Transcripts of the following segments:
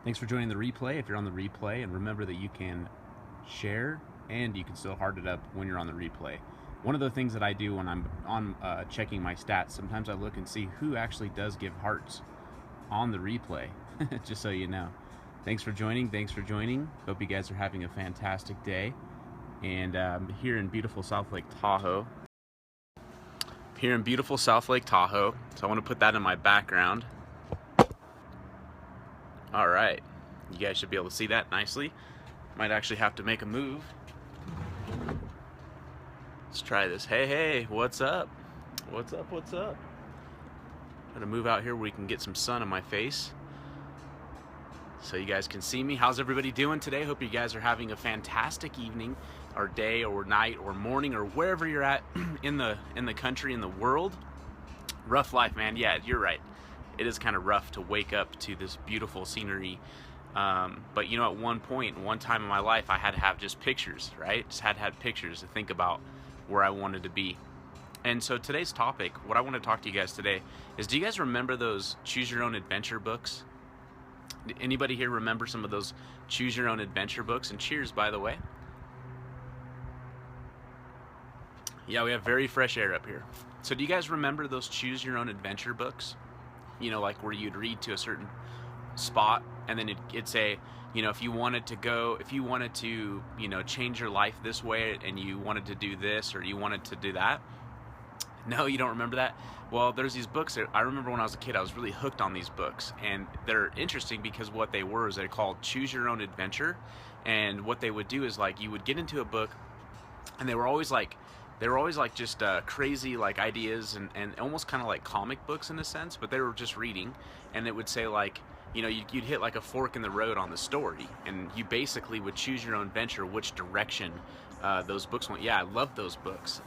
Thanks for joining the replay if you're on the replay, and remember that you can share and you can still heart it up when you're on the replay. One of the things that I do when I'm on checking my stats, sometimes I look and see who actually does give hearts on the replay, just so you know. Thanks for joining. Hope you guys are having a fantastic day. And here in beautiful South Lake Tahoe. So I want to put that in my background. All right, you guys should be able to see that nicely. Might actually have to make a move. Let's try this. Hey, what's up? What's up? Gotta move out here where we can get some sun on my face so you guys can see me. How's everybody doing today? Hope you guys are having a fantastic evening or day or night or morning or wherever you're at in the country, in the world. Rough life, man. Yeah, you're right. It is kind of rough to wake up to this beautiful scenery. But you know, at one time in my life, I had to have just pictures, right? Just had to have pictures to think about where I wanted to be. And so today's topic, what I want to talk to you guys today is, do you guys remember those Choose Your Own Adventure books? Anybody here remember some of those Choose Your Own Adventure books? And cheers, by the way. Yeah, we have very fresh air up here. So do you guys remember those Choose Your Own Adventure books? You know, like where you'd read to a certain spot and then it'd say, you know, if you wanted to, you know, change your life this way and you wanted to do this or you wanted to do that. No, you don't remember that? Well, there's these books that I remember when I was a kid, I was really hooked on these books, and they're interesting because what they were is they're called Choose Your Own Adventure. And what they would do is, like, you would get into a book and they were always like just crazy like ideas and almost kind of like comic books in a sense, but they were just reading, and it would say, like, you know, you'd hit like a fork in the road on the story, and you basically would choose your own venture, which direction those books went. Yeah, I loved those books.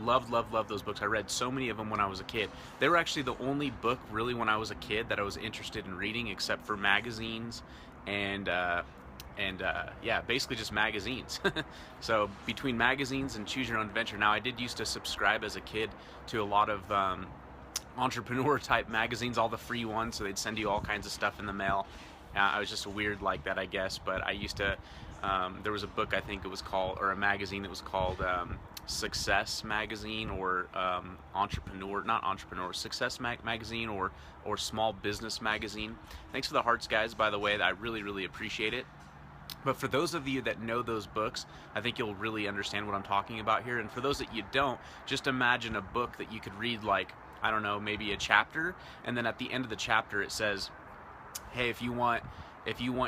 Loved those books. I read so many of them when I was a kid. They were actually the only book really when I was a kid that I was interested in reading, except for magazines and yeah, basically just magazines. So between magazines and Choose Your Own Adventure. Now, I did used to subscribe as a kid to a lot of entrepreneur type magazines, all the free ones, so they'd send you all kinds of stuff in the mail. I was just weird like that, I guess, but I used to, there was a book, I think it was called, or a magazine that was called Success Magazine, or Success Magazine, or Small Business Magazine. Thanks for the hearts, guys, by the way. I really appreciate it. But for those of you that know those books, I think you'll really understand what I'm talking about here. And for those that you don't, just imagine a book that you could read, like, I don't know, maybe a chapter, and then at the end of the chapter it says, hey, if you want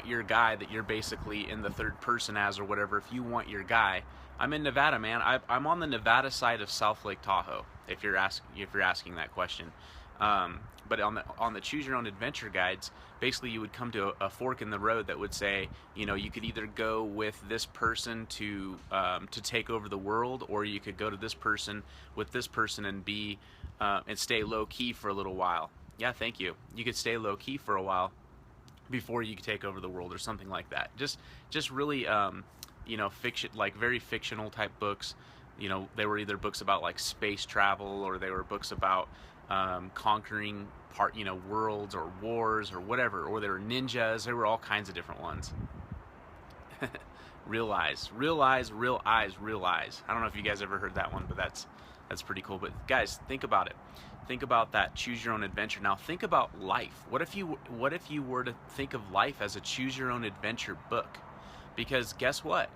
your guy that you're basically in the third person as or whatever, if you want your guy, I'm in Nevada, man. I'm on the Nevada side of South Lake Tahoe, if you're asking that question. But on the Choose Your Own Adventure guides, basically you would come to a fork in the road that would say, you know, you could either go with this person to take over the world, or you could go to this person with this person and be and stay low key for a little while. Yeah, thank you. You could stay low key for a while before you could take over the world, or something like that. Just really you know, fiction, like very fictional type books. You know, they were either books about like space travel, or they were books about conquering worlds or wars or whatever, or they were ninjas. There were all kinds of different ones. Real eyes. I don't know if you guys ever heard that one, but that's pretty cool. But guys, think about it. Think about that Choose Your Own Adventure. Now think about life. What if you were to think of life as a Choose Your Own Adventure book? Because guess what?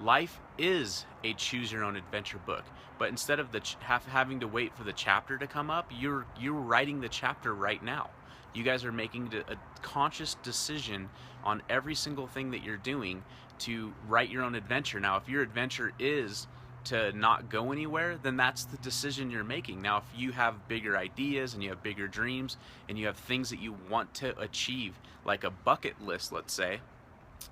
Life is a Choose Your Own Adventure book, but instead of having to wait for the chapter to come up, you're writing the chapter right now. You guys are making a conscious decision on every single thing that you're doing to write your own adventure. Now, if your adventure is to not go anywhere, then that's the decision you're making. Now, if you have bigger ideas and you have bigger dreams and you have things that you want to achieve, like a bucket list, let's say,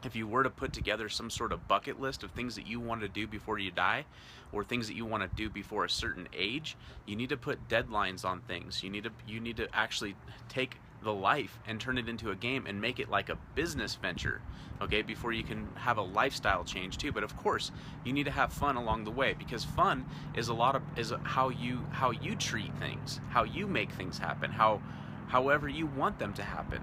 if you were to put together some sort of bucket list of things that you want to do before you die, or things that you want to do before a certain age, you need to put deadlines on things. You need to actually take the life and turn it into a game and make it like a business venture, okay, before you can have a lifestyle change too. But of course, you need to have fun along the way, because fun is how you treat things, how you make things happen, however you want them to happen.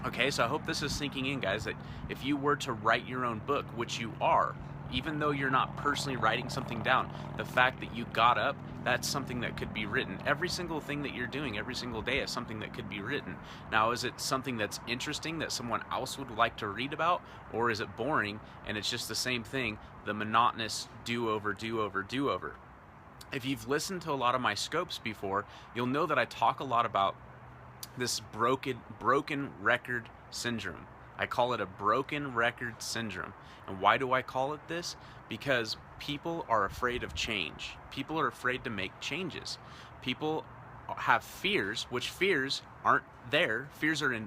Okay, so I hope this is sinking in, guys, that if you were to write your own book, which you are, even though you're not personally writing something down, the fact that you got up, that's something that could be written. Every single thing that you're doing every single day is something that could be written. Now, is it something that's interesting that someone else would like to read about, or is it boring and it's just the same thing, the monotonous do-over, do-over, do-over? If you've listened to a lot of my scopes before, you'll know that I talk a lot about this broken record syndrome. I call it a broken record syndrome. And why do I call it this? Because people are afraid of change. People are afraid to make changes. People have fears, which fears aren't there. Fears are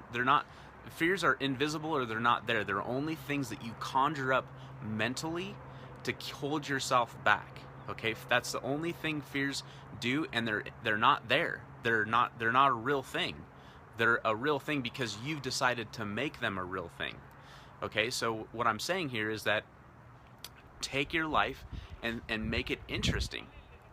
fears are invisible, or they're not there. They're only things that you conjure up mentally to hold yourself back. Okay? That's the only thing fears do, and they're not there. They're not a real thing. They're a real thing because you've decided to make them a real thing. Okay, so what I'm saying here is that take your life and make it interesting,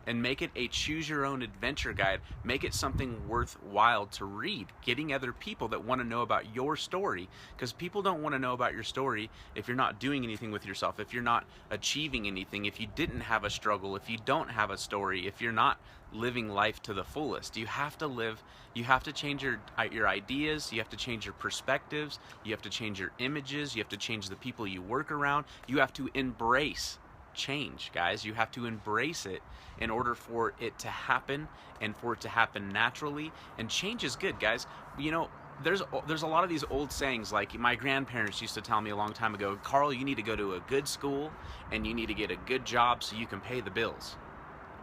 and make it a choose your own adventure guide. Make it something worthwhile to read, getting other people that want to know about your story, because people don't want to know about your story if you're not doing anything with yourself, if you're not achieving anything, if you didn't have a struggle, if you don't have a story, if you're not living life to the fullest. You have to change your ideas, you have to change your perspectives, you have to change your images, you have to change the people you work around. You have to embrace change, guys. You have to embrace it in order for it to happen, and for it to happen naturally. And change is good, guys. You know, there's a lot of these old sayings, like my grandparents used to tell me a long time ago, Karl, you need to go to a good school and you need to get a good job so you can pay the bills,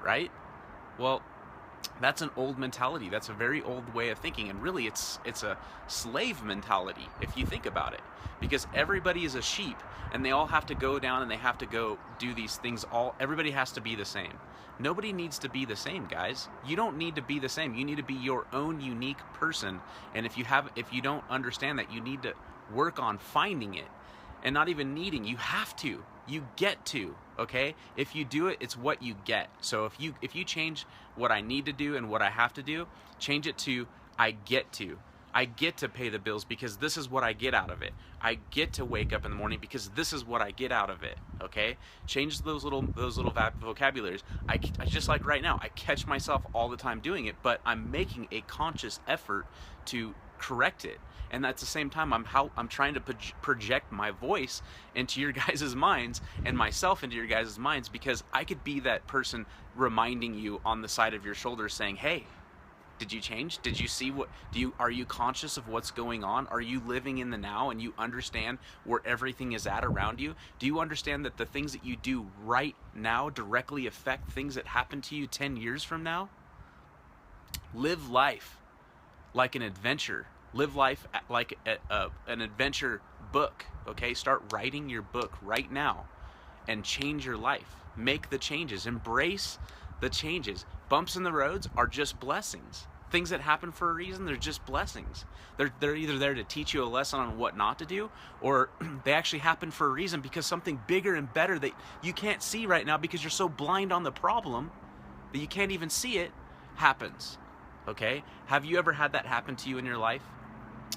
right? Well, that's an old mentality. That's a very old way of thinking, and really it's a slave mentality if you think about it, because everybody is a sheep and they all have to go down and they have to go do these things. Everybody has to be the same. Nobody needs to be the same, guys. You don't need to be the same. You need to be your own unique person, and if you don't understand that, you need to work on finding it, and not even needing. You have to. You get to, okay? If you do it, it's what you get. So if you change what I need to do and what I have to do, change it to I get to. I get to pay the bills because this is what I get out of it. I get to wake up in the morning because this is what I get out of it, okay? Change those little vocabularies. I just, like right now, I catch myself all the time doing it, but I'm making a conscious effort to correct it. And at the same time, I'm trying to project my voice into your guys' minds, and myself into your guys' minds, because I could be that person reminding you on the side of your shoulder saying, hey, did you change? Did you see are you conscious of what's going on? Are you living in the now and you understand where everything is at around you? Do you understand that the things that you do right now directly affect things that happen to you 10 years from now? Live life like an adventure. Live life like an adventure book, okay? Start writing your book right now and change your life. Make the changes. Embrace the changes. Bumps in the roads are just blessings. Things that happen for a reason, they're just blessings. They're either there to teach you a lesson on what not to do, or they actually happen for a reason, because something bigger and better that you can't see right now because you're so blind on the problem that you can't even see it happens, okay? Have you ever had that happen to you in your life?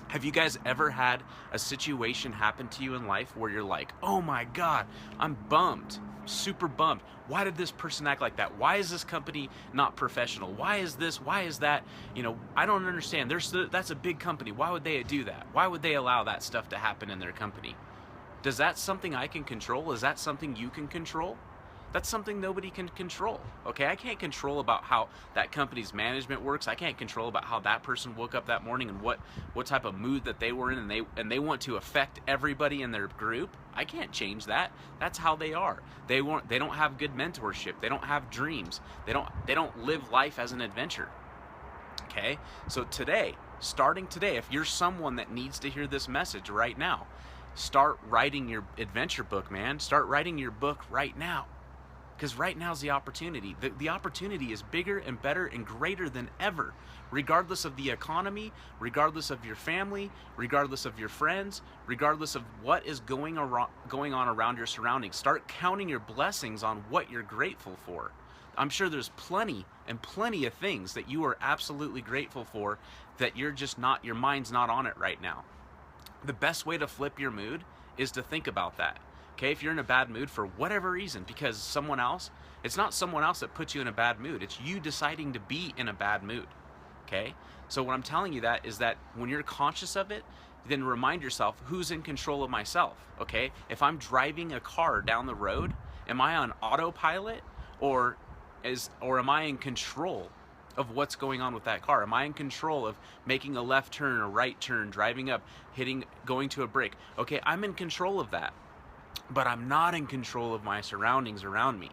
Have you guys ever had a situation happen to you in life where you're like, oh my God, I'm bummed, super bummed. Why did this person act like that? Why is this company not professional? Why is this? Why is that? You know, I don't understand. That's a big company. Why would they do that? Why would they allow that stuff to happen in their company? Does that something I can control? Is that something you can control? That's something nobody can control, okay? I can't control about how that company's management works. I can't control about how that person woke up that morning and what type of mood that they were in, and they want to affect everybody in their group. I can't change that. That's how they are. They don't have good mentorship. They don't have dreams. They don't live life as an adventure. Okay? So today, starting today, if you're someone that needs to hear this message right now, start writing your adventure book, man. Start writing your book right now. Because right now is the opportunity. The opportunity is bigger and better and greater than ever, regardless of the economy, regardless of your family, regardless of your friends, regardless of what is going on around your surroundings. Start counting your blessings on what you're grateful for. I'm sure there's plenty of things that you are absolutely grateful for that you're just not, your mind's not on it right now. The best way to flip your mood is to think about that. Okay, if you're in a bad mood for whatever reason, because someone else, it's not someone else that puts you in a bad mood. It's you deciding to be in a bad mood. Okay, so what I'm telling you that is that when you're conscious of it, then remind yourself, who's in control of myself? Okay, if I'm driving a car down the road, am I on autopilot, or am I in control of what's going on with that car? Am I in control of making a left turn, a right turn, driving up, going to a break? Okay, I'm in control of that, but I'm not in control of my surroundings around me.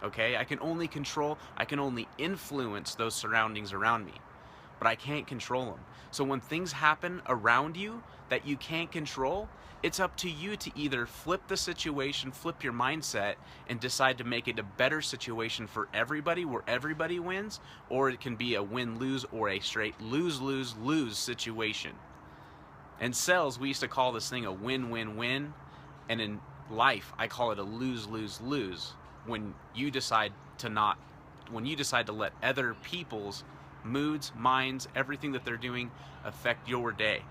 Okay, I can only influence those surroundings around me, but I can't control them. So when things happen around you that you can't control, it's up to you to either flip the situation, flip your mindset, and decide to make it a better situation for everybody where everybody wins, or it can be a win-lose or a straight lose-lose-lose situation. In sales, we used to call this thing a win-win-win, and in life, I call it a lose-lose-lose when you decide to let other people's moods, minds, everything that they're doing affect your day.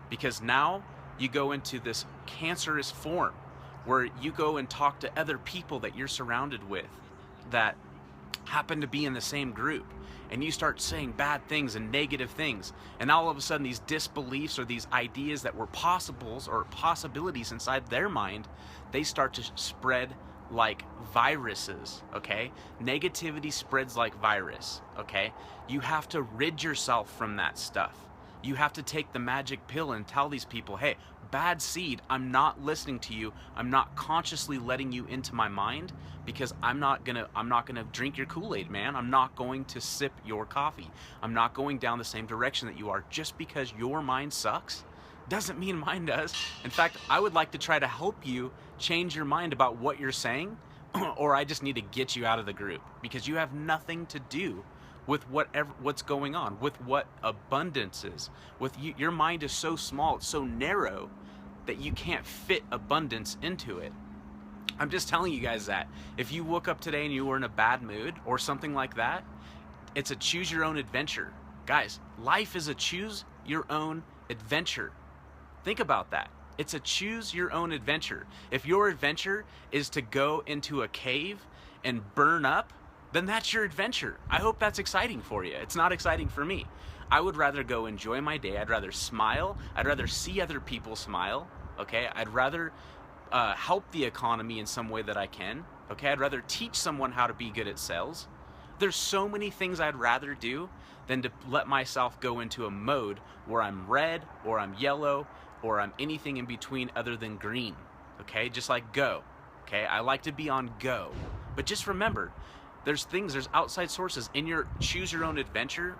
Because now you go into this cancerous form where you go and talk to other people that you're surrounded with that happen to be in the same group, and you start saying bad things and negative things, and all of a sudden these disbeliefs or these ideas that were possibles or possibilities inside their mind, they start to spread like viruses. Okay, negativity spreads like virus. Okay, you have to rid yourself from that stuff. You have to take the magic pill and tell these people, hey, bad seed, I'm not listening to you. I'm not consciously letting you into my mind, because I'm not gonna drink your Kool-Aid, man. I'm not going to sip your coffee. I'm not going down the same direction that you are. Just because your mind sucks doesn't mean mine does. In fact, I would like to try to help you change your mind about what you're saying, or I just need to get you out of the group, because you have nothing to do with what's going on, with what abundance is. Your mind is so small, it's so narrow that you can't fit abundance into it. I'm just telling you guys that. If you woke up today and you were in a bad mood or something like that, it's a choose your own adventure. Guys, life is a choose your own adventure. Think about that. It's a choose your own adventure. If your adventure is to go into a cave and burn up, then that's your adventure. I hope that's exciting for you. It's not exciting for me. I would rather go enjoy my day. I'd rather smile. I'd rather see other people smile. Okay, I'd rather help the economy in some way that I can. Okay, I'd rather teach someone how to be good at sales. There's so many things I'd rather do than to let myself go into a mode where I'm red or I'm yellow or I'm anything in between other than green. Okay, just like go. Okay, I like to be on go. But just remember, there's outside sources in your choose your own adventure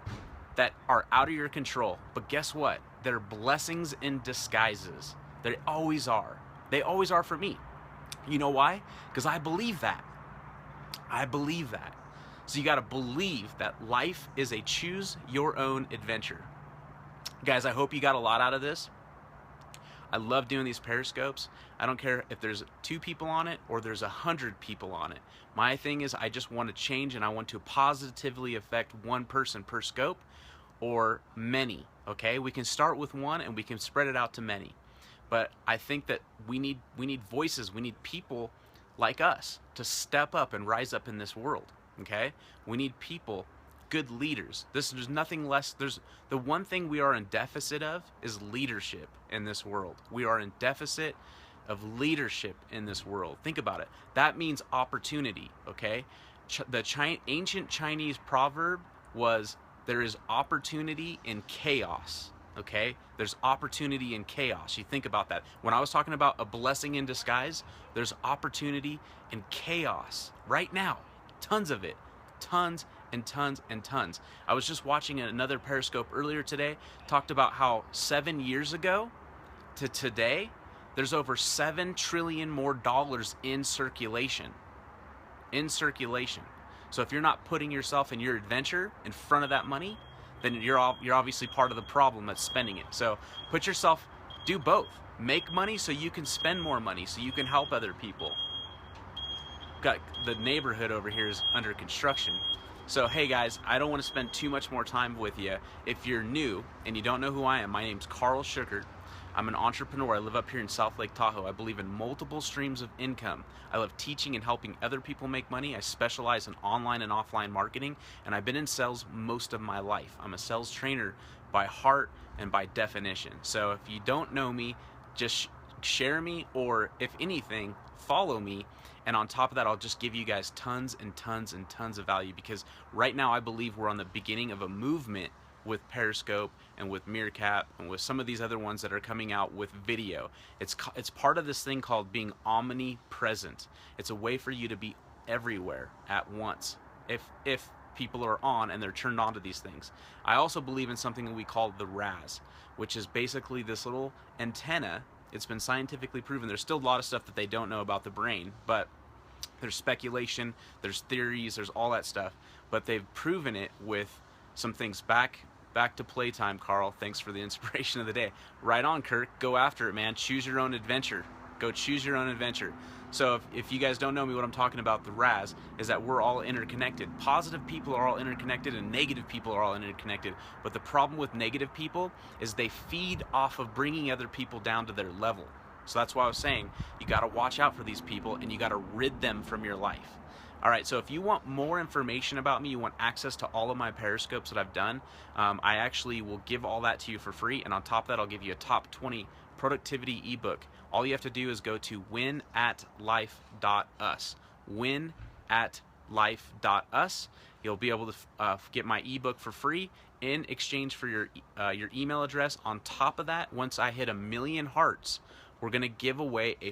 that are out of your control. But guess what? They're blessings in disguises. They always are. They always are for me. You know why? Because I believe that. I believe that. So you got to believe that life is a choose your own adventure. Guys, I hope you got a lot out of this. I love doing these periscopes. I don't care if there's 2 people on it or there's 100 people on it. My thing is I just want to change, and I want to positively affect one person per scope or many. Okay, we can start with one and we can spread it out to many. But I think that we need voices. We need people like us to step up and rise up in this world. Okay, we need people, good leaders. There's nothing less. There's the one thing we are in deficit of is leadership in this world. We are in deficit of leadership in this world. Think about it. That means opportunity. Okay, the ancient Chinese proverb was, there is opportunity in chaos. Okay, there's opportunity in chaos. You think about that. When I was talking about a blessing in disguise, there's opportunity in chaos right now. Tons of it. Tons and tons and tons. I was just watching another Periscope earlier today, talked about how 7 years ago to today, there's over $7 trillion more dollars in circulation. In circulation. So if you're not putting yourself and your adventure in front of that money, then you're obviously part of the problem that's spending it. So put yourself, do both. Make money so you can spend more money, so you can help other people. Got the neighborhood over here is under construction. So hey guys, I don't want to spend too much more time with you. If you're new and you don't know who I am, my name's KarlSchuckert. I'm an entrepreneur. I live up here in South Lake Tahoe. I believe in multiple streams of income. I love teaching and helping other people make money. I specialize in online and offline marketing, and I've been in sales most of my life. I'm a sales trainer by heart and by definition. So if you don't know me, just share me, or if anything, follow me. And on top of that, I'll just give you guys tons and tons and tons of value, because right now I believe we're on the beginning of a movement with Periscope and with Meerkat and with some of these other ones that are coming out with video. It's part of this thing called being omnipresent. It's a way for you to be everywhere at once if people are on and they're turned on to these things. I also believe in something that we call the RAS, which is basically this little antenna. It's been scientifically proven. There's still a lot of stuff that they don't know about the brain, but there's speculation, there's theories, there's all that stuff, but they've proven it with some things. Back to playtime, Karl. Thanks for the inspiration of the day. Right on, Kirk. Go after it, man. Choose your own adventure. Go choose your own adventure. So if you guys don't know me, what I'm talking about, the RAS, is that we're all interconnected. Positive people are all interconnected and negative people are all interconnected. But the problem with negative people is they feed off of bringing other people down to their level. So that's why I was saying you got to watch out for these people and you got to rid them from your life. All right, so if you want more information about me, you want access to all of my Periscopes that I've done, I actually will give all that to you for free. And on top of that, I'll give you a top 20 productivity ebook. All you have to do is go to winatlife.us. Winatlife.us. You'll be able to get my ebook for free in exchange for your email address. On top of that, once I hit 1 million hearts, we're gonna give away a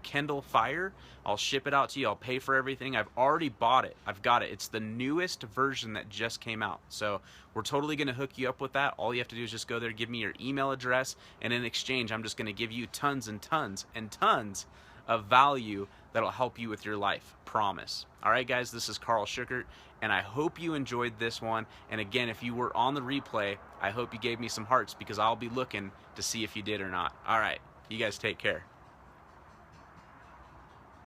Kindle Fire. I'll ship it out to you. I'll pay for everything. I've already bought it. I've got it. It's the newest version that just came out. So we're totally gonna hook you up with that. All you have to do is just go there, give me your email address, and in exchange, I'm just gonna give you tons and tons and tons of value that'll help you with your life. Promise. All right, guys, this is KarlSchuckert, and I hope you enjoyed this one. And again, if you were on the replay, I hope you gave me some hearts, because I'll be looking to see if you did or not. All right, you guys take care.